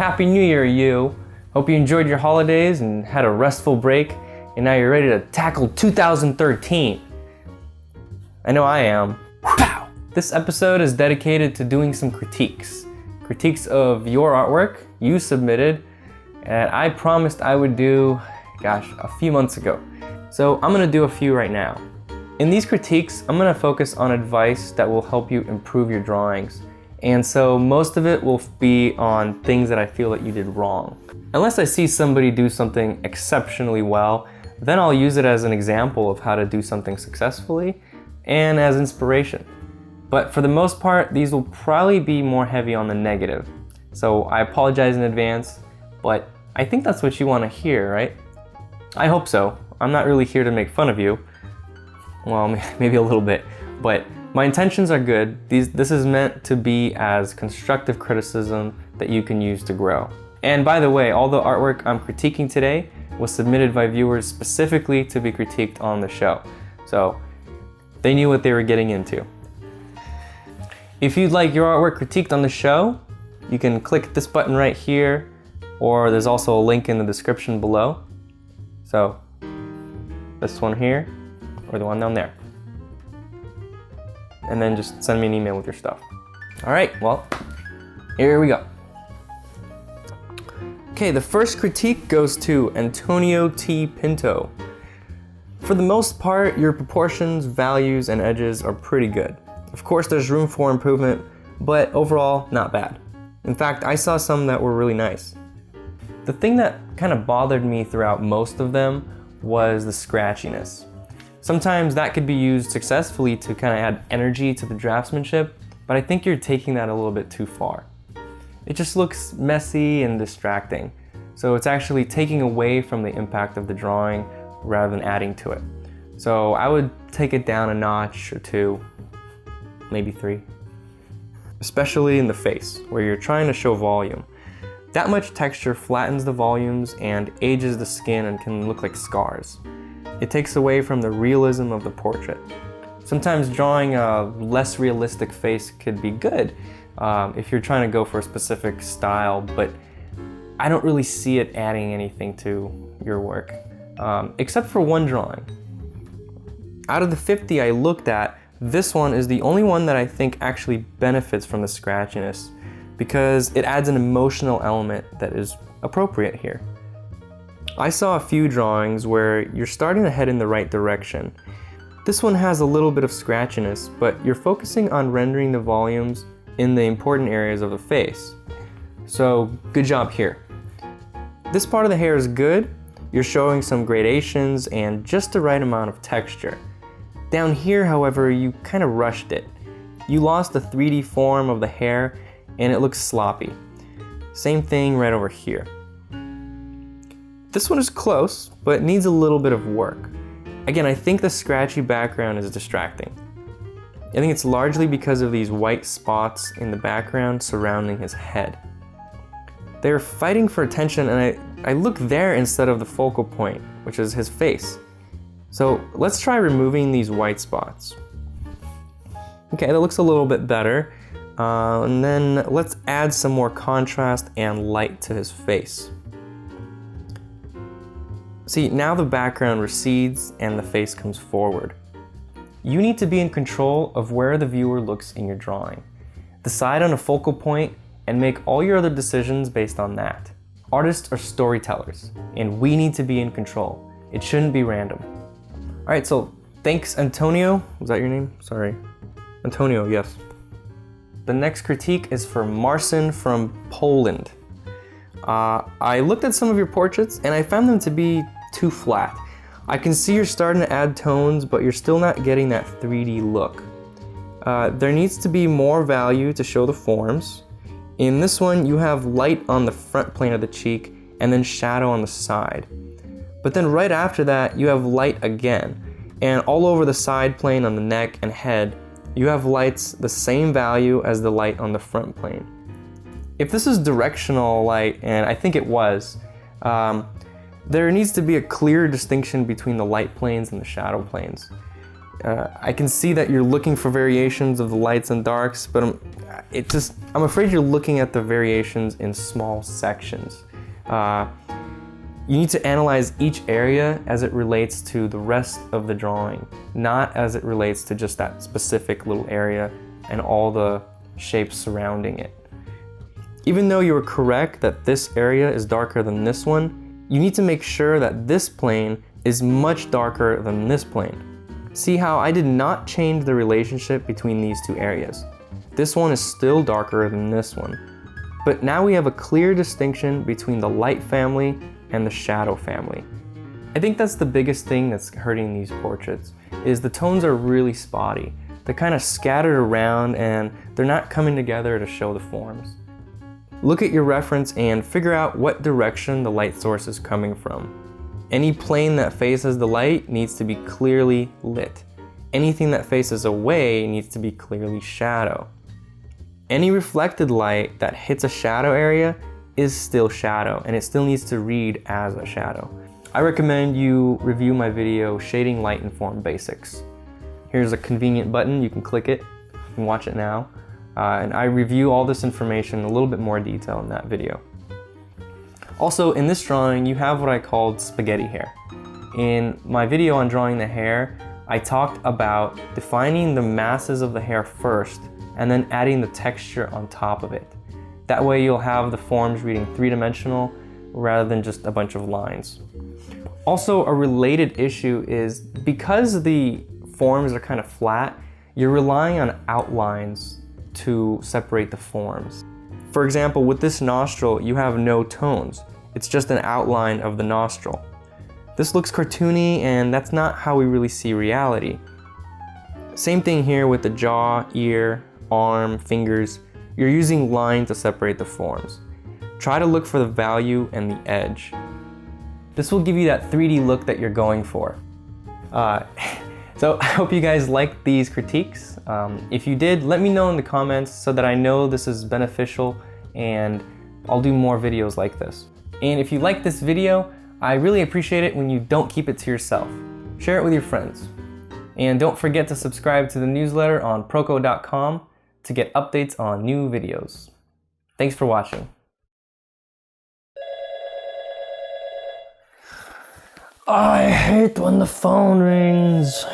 Happy New Year, you! Hope you enjoyed your holidays and had a restful break, and now you're ready to tackle 2013. I know I am. Pow! This episode is dedicated to doing some critiques. Critiques of your artwork you submitted, and I promised I would do, a few months ago. So I'm gonna do a few right now. In these critiques, I'm gonna focus on advice that will help you improve your drawings. And so most of it will be on things that I feel that you did wrong. Unless I see somebody do something exceptionally well, then I'll use it as an example of how to do something successfully and as inspiration. But for the most part, these will probably be more heavy on the negative. So I apologize in advance, but I think that's what you want to hear, right? I hope so. I'm not really here to make fun of you. Well, maybe a little bit, but my intentions are good. This is meant to be as constructive criticism that you can use to grow. And by the way, all the artwork I'm critiquing today was submitted by viewers specifically to be critiqued on the show. So they knew what they were getting into. If you'd like your artwork critiqued on the show, you can click this button right here, or there's also a link in the description below. So this one here, or the one down there. And then just send me an email with your stuff. All right, well, here we go. Okay, the first critique goes to Antonio T Pinto. For the most part, your proportions, values, and edges are pretty good. Of course, there's room for improvement, but overall, not bad. In fact, I saw some that were really nice. The thing that kind of bothered me throughout most of them was the scratchiness. Sometimes that could be used successfully to kind of add energy to the draftsmanship, but I think you're taking that a little bit too far. It just looks messy and distracting. So it's actually taking away from the impact of the drawing rather than adding to it. So I would take it down a notch or two, maybe three. Especially in the face, where you're trying to show volume. That much texture flattens the volumes and ages the skin and can look like scars. It takes away from the realism of the portrait. Sometimes drawing a less realistic face could be good if you're trying to go for a specific style, but I don't really see it adding anything to your work, except for one drawing. Out of the 50 I looked at, this one is the only one that I think actually benefits from the scratchiness because it adds an emotional element that is appropriate here. I saw a few drawings where you're starting to head in the right direction. This one has a little bit of scratchiness, but you're focusing on rendering the volumes in the important areas of the face. So good job here. This part of the hair is good. You're showing some gradations and just the right amount of texture. Down here, however, you kind of rushed it. You lost the 3D form of the hair and it looks sloppy. Same thing right over here. This one is close, but needs a little bit of work. Again, I think the scratchy background is distracting. I think it's largely because of these white spots in the background surrounding his head. They're fighting for attention and I look there instead of the focal point, which is his face. So let's try removing these white spots. Okay, that looks a little bit better. And then let's add some more contrast and light to his face. See, now the background recedes and the face comes forward. You need to be in control of where the viewer looks in your drawing. Decide on a focal point and make all your other decisions based on that. Artists are storytellers, and we need to be in control. It shouldn't be random. All right, so thanks, Antonio. Was that your name? Sorry. Antonio, yes. The next critique is for Marcin from Poland. I looked at some of your portraits and I found them to be too flat. I can see you're starting to add tones, but you're still not getting that 3D look. There needs to be more value to show the forms. In this one, you have light on the front plane of the cheek and then shadow on the side. But then right after that, you have light again. And all over the side plane on the neck and head, you have lights the same value as the light on the front plane. If this is directional light, and I think it was, there needs to be a clear distinction between the light planes and the shadow planes. I can see that you're looking for variations of the lights and darks, but I'm afraid you're looking at the variations in small sections. You need to analyze each area as it relates to the rest of the drawing, not as it relates to just that specific little area and all the shapes surrounding it. Even though you are correct that this area is darker than this one, you need to make sure that this plane is much darker than this plane. See how I did not change the relationship between these two areas. This one is still darker than this one. But now we have a clear distinction between the light family and the shadow family. I think that's the biggest thing that's hurting these portraits, is the tones are really spotty. They're kind of scattered around and they're not coming together to show the forms. Look at your reference and figure out what direction the light source is coming from. Any plane that faces the light needs to be clearly lit. Anything that faces away needs to be clearly shadow. Any reflected light that hits a shadow area is still shadow, and it still needs to read as a shadow. I recommend you review my video, Shading Light and Form Basics. Here's a convenient button, you can click it and watch it now. And I review all this information in a little bit more detail in that video. Also, in this drawing, you have what I called spaghetti hair. In my video on drawing the hair, I talked about defining the masses of the hair first and then adding the texture on top of it. That way you'll have the forms reading three-dimensional rather than just a bunch of lines. Also, a related issue is because the forms are kind of flat, you're relying on outlines to separate the forms. For example, with this nostril, you have no tones. It's just an outline of the nostril. This looks cartoony, and that's not how we really see reality. Same thing here with the jaw, ear, arm, fingers. You're using line to separate the forms. Try to look for the value and the edge. This will give you that 3D look that you're going for. So I hope you guys liked these critiques. If you did, let me know in the comments so that I know this is beneficial and I'll do more videos like this. And if you like this video, I really appreciate it when you don't keep it to yourself. Share it with your friends. And don't forget to subscribe to the newsletter on proco.com to get updates on new videos. Thanks for watching. I hate when the phone rings.